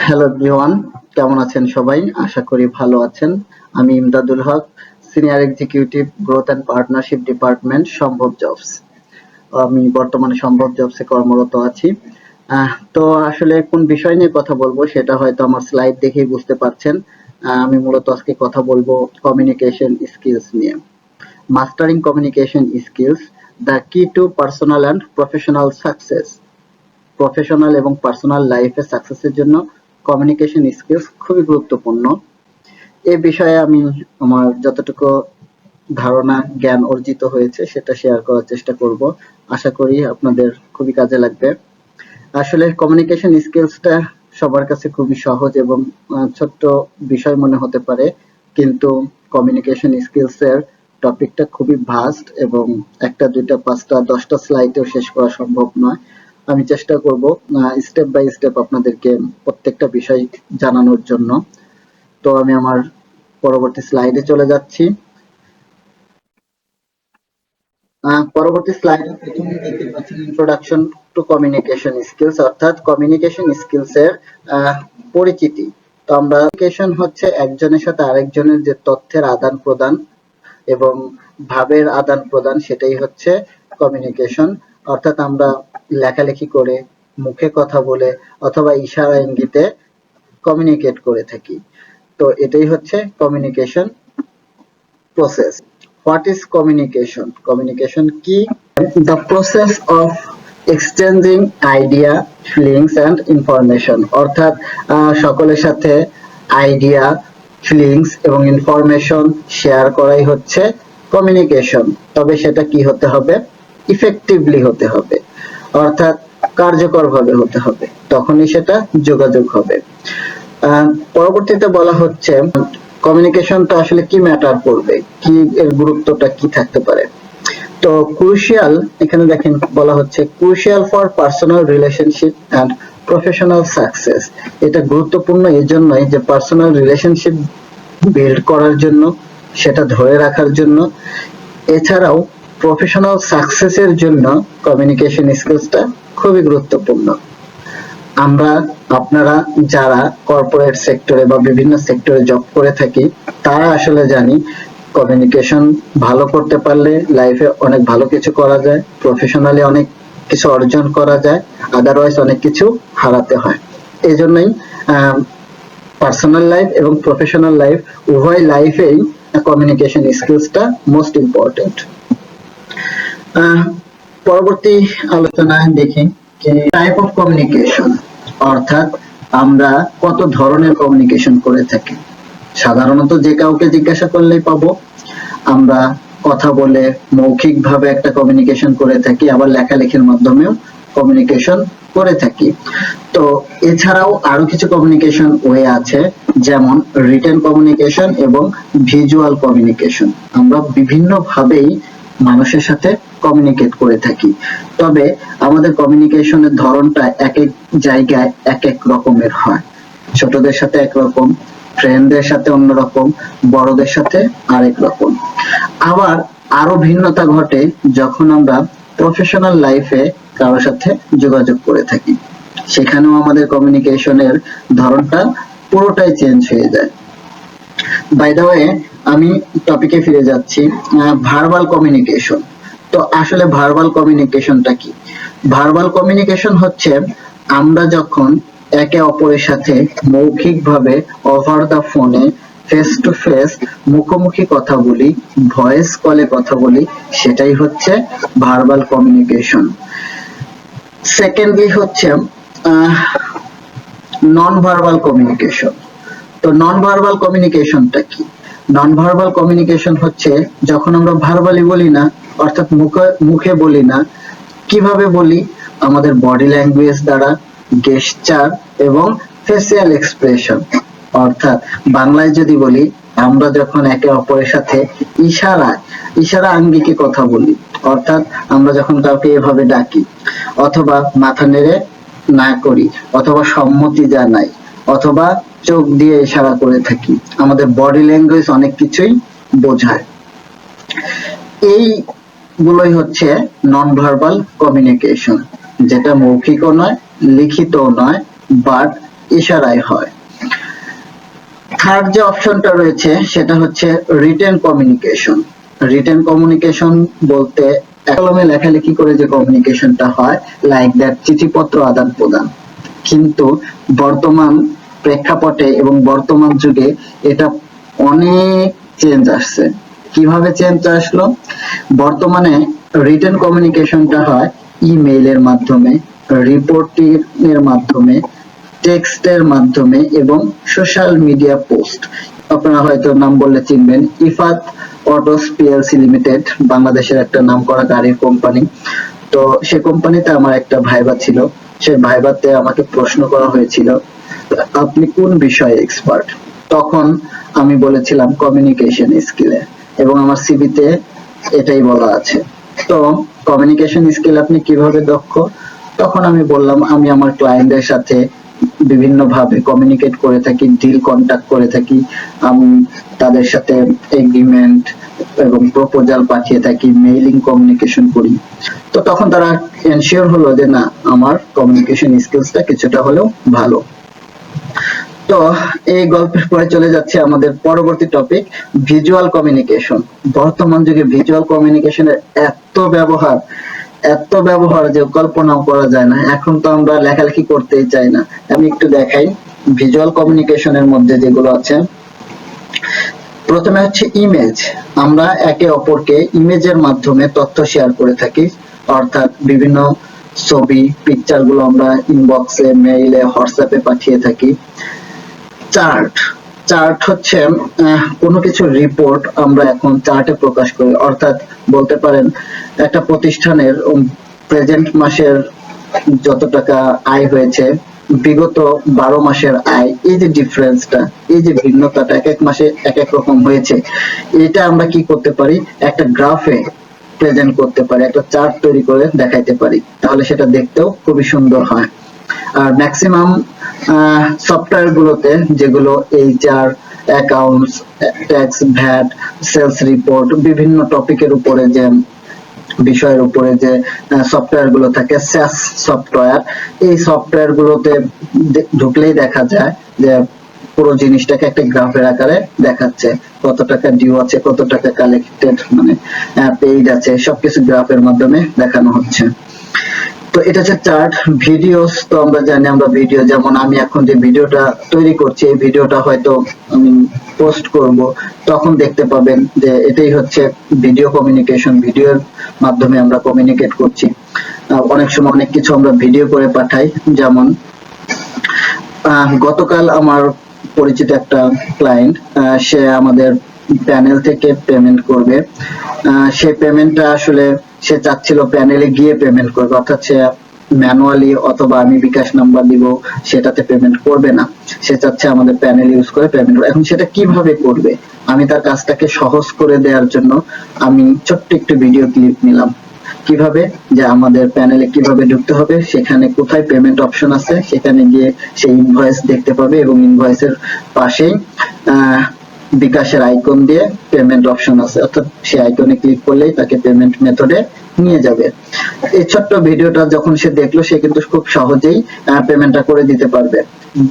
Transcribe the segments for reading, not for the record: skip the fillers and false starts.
Hello everyone, কেমন আছেন সবাই? আশা করি ভালো আছেন। আমি Imdadul Haque, senior executive growth and partnership department, Shombhob jobs. আমি বর্তমানে সম্ভব জবসে কর্মরত আছি। তো আসলে কোন বিষয় নিয়ে কথা বলবো সেটা হয়তো আমার স্লাইড দেখেই বুঝতে পারছেন। আমি মূলত আজকে কথা বলবো কমিউনিকেশন স্কিলস নিয়ে। Mastering communication skills, the key to personal and professional success. Professional এবং পার্সোনাল লাইফে সাকসেসের জন্য কমিউনিকেশন স্কিলস খুবই গুরুত্বপূর্ণ। এ বিষয়ে আমি আমার যতটুকু ধারণা জ্ঞান অর্জিত হয়েছে সেটা শেয়ার করার চেষ্টা করব। আশা করি আপনাদের খুবই কাজে লাগবে। আসলে কমিউনিকেশন স্কিলসটা সবার কাছে খুবই সহজ এবং ছোট্ট বিষয় মনে হতে পারে, কিন্তু কমিউনিকেশন স্কিলস এর টপিকটা খুবই ভাস্ট এবং একটা দুইটা পাঁচটা 10টা স্লাইডেও শেষ করা সম্ভব নয়। আমি চেষ্টা করব স্টেপ বাই স্টেপ আপনাদেরকে প্রত্যেকটা বিষয় জানানোর জন্য। তো আমি আমার পরবর্তী স্লাইডে চলে যাচ্ছি। পরবর্তী স্লাইডে প্রথমে দেখতে পাচ্ছেন ইন্ট্রোডাকশন টু কমিউনিকেশন স্কিলস, অর্থাৎ কমিউনিকেশন স্কিলস এর পরিচিতি। তো আমরা কমিউনিকেশন হচ্ছে একজনের সাথে আরেকজনের যে তথ্যের আদান প্রদান এবং ভাবের আদান প্রদান, সেটাই হচ্ছে কমিউনিকেশন। অর্থাৎ আমরা লেখালেখি করে, মুখে কথা বলে অথবা ইশারা ইঙ্গিতে কমিউনিকেট করে থাকি। তো এটাই হচ্ছে communication process. What is communication? Communication কি? The process of exchanging idea, feelings and information. অর্থাৎ সকলের সাথে আইডিয়া, ফিলিংস এবং ইনফরমেশন শেয়ার করাই হচ্ছে কমিউনিকেশন। তবে সেটা কি হতে হবে? ইফেক্টিভলি হতে হবে, অর্থাৎ কার্যকরভাবে হতে হবে, তখনই সেটা যোগাযোগ হবে। পরবর্তীতে বলা হচ্ছে কমিউনিকেশনটা আসলে কি ম্যাটার করবে, কি এর গুরুত্বটা কি থাকতে পারে। তো ক্রুশিয়াল, এখানে দেখেন বলা হচ্ছে crucial for personal relationship and professional success. এটা গুরুত্বপূর্ণ এই জন্যই যে পার্সোনাল রিলেশনশিপ বিল্ড করার জন্য, সেটা ধরে রাখার জন্য, এছাড়াও প্রফেশনাল সাকসেসের জন্য কমিউনিকেশন স্কিলসটা খুবই গুরুত্বপূর্ণ। আমরা, আপনারা যারা কর্পোরেট সেক্টরে বা বিভিন্ন সেক্টরে জব করে থাকি, তারা আসলে জানি কমিউনিকেশন ভালো করতে পারলে লাইফে অনেক ভালো কিছু করা যায়, প্রফেশনালি অনেক কিছু অর্জন করা যায়, আদারওয়াইজ অনেক কিছু হারাতে হয়। এই জন্যই পার্সোনাল লাইফ এবং প্রফেশনাল লাইফ উভয় লাইফেই কমিউনিকেশন স্কিলসটা মোস্ট ইম্পর্টেন্ট। পরবর্তী আলোচনায় দেখি যে টাইপ অফ কমিউনিকেশন, অর্থাৎ আমরা কত ধরনের কমিউনিকেশন করে থাকি। সাধারণত যে কাউকে জিজ্ঞাসা করলেই পাবো, আমরা কথা বলে মৌখিকভাবে একটা কমিউনিকেশন করে থাকি, আবার লেখালেখির মাধ্যমেও কমিউনিকেশন করে থাকি। তো এছাড়াও আরো কিছু কমিউনিকেশন ওয়ে আছে, যেমন রিটেন কমিউনিকেশন এবং ভিজুয়াল কমিউনিকেশন। আমরা বিভিন্ন ভাবেই মানুষের সাথে কমিউনিকেট করে থাকি, তবে আমাদের কমিউনিকেশনের ধরনটা এক এক জায়গায় এক এক রকমের হয়। ছোটদের সাথে একরকম, ফ্রেন্ডদের সাথে অন্যরকম, বড়দের সাথে আরেক রকম। আবার আরো ভিন্নতা ঘটে যখন আমরা প্রফেশনাল লাইফে কারোর সাথে যোগাযোগ করে থাকি, সেখানেও আমাদের কমিউনিকেশনের ধরনটা পুরোটাই চেঞ্জ হয়ে যায়। বাই দ্য ওয়ে, আমি টপিকে ফিরে যাচ্ছি, ভার্বাল কমিউনিকেশন। তো আসলে ভার্বাল কমিউনিকেশনটা কি? ভার্বাল কমিউনিকেশন হচ্ছে আমরা যখন একে অপরের সাথে মৌখিকভাবে ওভার দ্য ফোনে, ফেস টু ফেস, মুখোমুখি কথা বলি, ভয়েস কলে কথা বলি, সেটাই হচ্ছে ভার্বাল কমিউনিকেশন। সেকেন্ডলি হচ্ছে নন ভার্বাল কমিউনিকেশন। তো নন ভার্বাল কমিউনিকেশনটা কি? নন ভার্বাল কমিউনিকেশন হচ্ছে যখন আমরা ভার্বালি বলি না, অর্থাৎ মুখে বলি না, কিভাবে বলি? আমাদের বডি ল্যাঙ্গুয়েজ দ্বারা, গেস্টার এবং ফেসিয়াল এক্সপ্রেশন। অর্থাৎ বাংলায় যদি বলি, আমরা যখন একে অপরের সাথে ইশারা আঙ্গিকে কথা বলি, অর্থাৎ আমরা যখন কাউকে এভাবে ডাকি, অথবা মাথা নেড়ে না করি, অথবা সম্মতি জানাই, অথবা চোখ দিয়ে ইশারা করে থাকি, আমাদের বডি ল্যাঙ্গুয়েজ অনেক কিছুই বোঝায়। এই গুলোই হচ্ছে নন ভার্বাল কমিউনিকেশন, যেটা মৌখিকও নয়, লিখিতও নয়, বাট ইশারায় হয়। থার্ড যে অপশনটা রয়েছে সেটা হচ্ছে রিটেন কমিউনিকেশন। রিটেন কমিউনিকেশন বলতে কলমে লেখালেখি করে যে কমিউনিকেশনটা হয়, লাইক দ্যাট চিঠিপত্র আদান প্রদান, কিন্তু বর্তমান প্রেক্ষাপটে এবং বর্তমান যুগে এটা অনেক চেঞ্জ আসছে। কিভাবে চেঞ্জ আসলো? বর্তমানে রিটেন কমিউনিকেশনটা হয় ইমেইলের মাধ্যমে, রিপোর্টিং এর মাধ্যমে, টেক্সটের মাধ্যমে এবং সোশ্যাল মিডিয়া পোস্ট। আপনারা হয়তো নাম বললে চিনবেন, ইফাত অটোস পিএলসি লিমিটেড, বাংলাদেশের একটা নামকরা গাড়ির কোম্পানি। তো সে কোম্পানিতে আমার একটা ভাইবা ছিল, সেই ভাইবাতে আমাকে প্রশ্ন করা হয়েছিল আপনি কোন বিষয়ে এক্সপার্ট। তখন আমি বলেছিলাম কমিউনিকেশন স্কিলে, এবং আমার সিভিতে এটাই বলা আছে। তো কমিউনিকেশন স্কিল আপনি কিভাবে দক্ষ? তখন আমি বললাম আমি আমার ক্লায়েন্টদের সাথে বিভিন্ন ভাবে কমিউনিকেট করে থাকি, ডিল কন্টাক্ট করে থাকি, আমি তাদের সাথে এগ্রিমেন্ট এবং প্রপোজাল পাঠিয়ে থাকি, মেইলিং কমিউনিকেশন করি। তো তখন তারা এনশিওর হলো যে না, আমার কমিউনিকেশন স্কিলসটা কিছুটা হলেও ভালো। তো এই গল্পের পরে চলে যাচ্ছে আমাদের পরবর্তী টপিক, ভিজুয়াল কমিউনিকেশন। বর্তমান যুগে ভিজুয়াল কমিউনিকেশনের এত ব্যবহার যে কল্পনাও করা যায় না। এখন তো আমরা লেখালেখি করতেই চাই না। আমি একটু দেখাই ভিজুয়াল কমিউনিকেশনের মধ্যে যেগুলো আছে। প্রথমে হচ্ছে ইমেজ। আমরা একে অপরকে ইমেজের মাধ্যমে তথ্য শেয়ার করে থাকি, অর্থাৎ বিভিন্ন ছবি, পিকচার গুলো আমরা ইনবক্সে, মেইলে, হোয়াটসঅ্যাপে পাঠিয়ে থাকি। চার্ট হচ্ছে কোনো কিছু রিপোর্ট আমরা এখন চার্টে প্রকাশ করি, অর্থাৎ বলতে পারেন একটা প্রতিষ্ঠানের প্রেজেন্ট মাসের যত টাকা আয় হয়েছে, বিগত 12 মাসের আয়, এই যে ডিফারেন্সটা, এই যে ভিন্নতাটা এক এক মাসে এক এক রকম হয়েছে, এটা আমরা কি করতে পারি, একটা গ্রাফে প্রেজেন্ট করতে পারি, একটা চার্ট তৈরি করে দেখাইতে পারি, তাহলে সেটা দেখতেও খুবই সুন্দর হয়। আর ম্যাক্সিমাম সফটওয়্যার গুলোতে, যেগুলো HR, accounts, tax, VAT, sales report, বিভিন্ন টপিকের উপরে যে বিষয়ের উপরে যে সফটওয়্যার গুলো থাকে, SaaS সফটওয়্যার, এই সফটওয়্যার গুলোতে ঢুকলেই দেখা যায় যে পুরো জিনিসটাকে একটা গ্রাফের আকারে দেখাচ্ছে, কত টাকা ডিউ আছে, কত টাকা কালেক্টেড, মানে পেইড আছে, সবকিছু গ্রাফের মাধ্যমে দেখানো হচ্ছে। তো এটা হচ্ছে চার্ট। ভিডিওস তো আমরা জানি, আমরা ভিডিও, যেমন আমি এখন যে ভিডিওটা তৈরি করছি, এই ভিডিওটা হয়তো আমি পোস্ট করব, তখন দেখতে পাবেন যে এটাই হচ্ছে ভিডিও কমিউনিকেশন। ভিডিওর মাধ্যমে আমরা কমিউনিকেট করছি। অনেক সময় অনেক কিছু আমরা ভিডিও করে পাঠাই, যেমন গতকাল আমার পরিচিত একটা ক্লায়েন্ট, সে আমাদের প্যানেল থেকে পেমেন্ট করবে। সে পেমেন্টটা আসলে সে চাচ্ছিল প্যানেলে গিয়ে পেমেন্ট করবে, অর্থাৎ সে ম্যানুয়ালি অথবা আমি বিকাশ নাম্বার দিব সেটাতে পেমেন্ট করবে না, সে চাচ্ছে আমাদের প্যানেল ইউজ করে পেমেন্ট করবে। এখন সেটা কিভাবে করবে? আমি তার কাজটাকে সহজ করে দেওয়ার জন্য আমি ছোট্ট একটু ভিডিও ক্লিপ নিলাম, কিভাবে যে আমাদের প্যানেলে কিভাবে ঢুকতে হবে, সেখানে কোথায় পেমেন্ট অপশন আছে, সেখানে গিয়ে সেই ইনভয়েস দেখতে পাবে এবং ইনভয়েসের পাশেই বিকাশের আইকন দিয়ে পেমেন্ট অপশন আছে, অর্থাৎ সেই আইকনে ক্লিক করলেই তাকে পেমেন্ট মেথডে নিয়ে যাবে। এই ছোট্ট ভিডিওটা যখন সে দেখলো, সে কিন্তু খুব সহজেই পেমেন্টটা করে দিতে পারবে।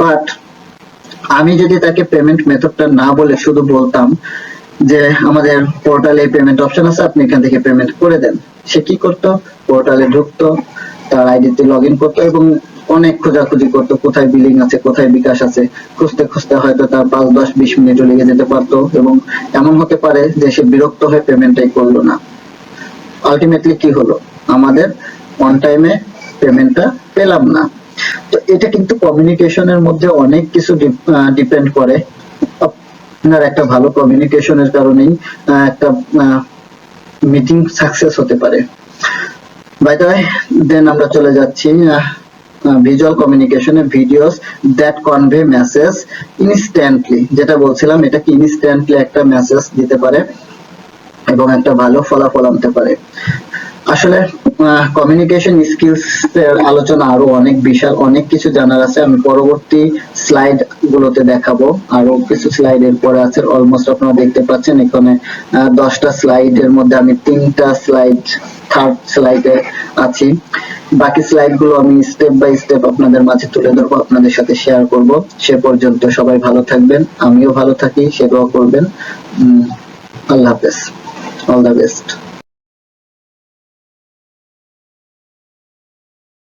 বাট আমি যদি তাকে পেমেন্ট মেথডটা না বলে শুধু বলতাম যে আমাদের পোর্টালে পেমেন্ট অপশন আছে, আপনি এখান থেকে পেমেন্ট করে দেন, সে কি করতো? পোর্টালে ঢুকতো, তার আইডিতে লগ ইন করতো এবং অনেক খোঁজাখুঁজি করতো, কোথায় বিলিং আছে, কোথায় বিকাশ আছে, খুঁজতে খুঁজতে হয়তো তার 5-10-20 মিনিটও লেগে যেতে পারতো, এবং এমন হতে পারে যে সে বিরক্ত হয়ে পেমেন্টটাই করলো না। আলটিমেটলি কি হলো? আমাদের অন টাইমে পেমেন্টটা পেলাম না। তো এটা কিন্তু কমিউনিকেশনের মধ্যে অনেক কিছু ডিপেন্ড করে। আপনার একটা ভালো কমিউনিকেশনের কারণেই একটা মিটিং সাকসেস হতে পারে। বাই দ্য ওয়ে, দেন আমরা চলে যাচ্ছি ভিজুয়াল কমিউনিকেশনে, videos that convey message instantly. যেটা বলছিলাম, এটা কি ইনস্ট্যান্টলি একটা মেসেজ দিতে পারে এবং একটা ভালো ফলাফল আনতে পারে। আসলে কমিউনিকেশন স্কিলস এর আলোচনা আরো অনেক বিশাল, অনেক কিছু জানার আছে। আমি পরবর্তী স্লাইড গুলোতে দেখাবো, আরো কিছু স্লাইড এর পরে আছে। অলমোস্ট আপনারা দেখতে পাচ্ছেন এখানে 10টা স্লাইডের মধ্যে আমি 3টা স্লাইড, থার্ড স্লাইডে আছি। বাকি স্লাইডগুলো আমি স্টেপ বাই স্টেপ আপনাদের মাঝে তুলে ধরবো, আপনাদের সাথে শেয়ার করব। সে পর্যন্ত সবাই ভালো থাকবেন, আমিও ভালো থাকি সে দোয়া করবেন। আল্লাহ হাফেজ, অল দ্য বেস্ট।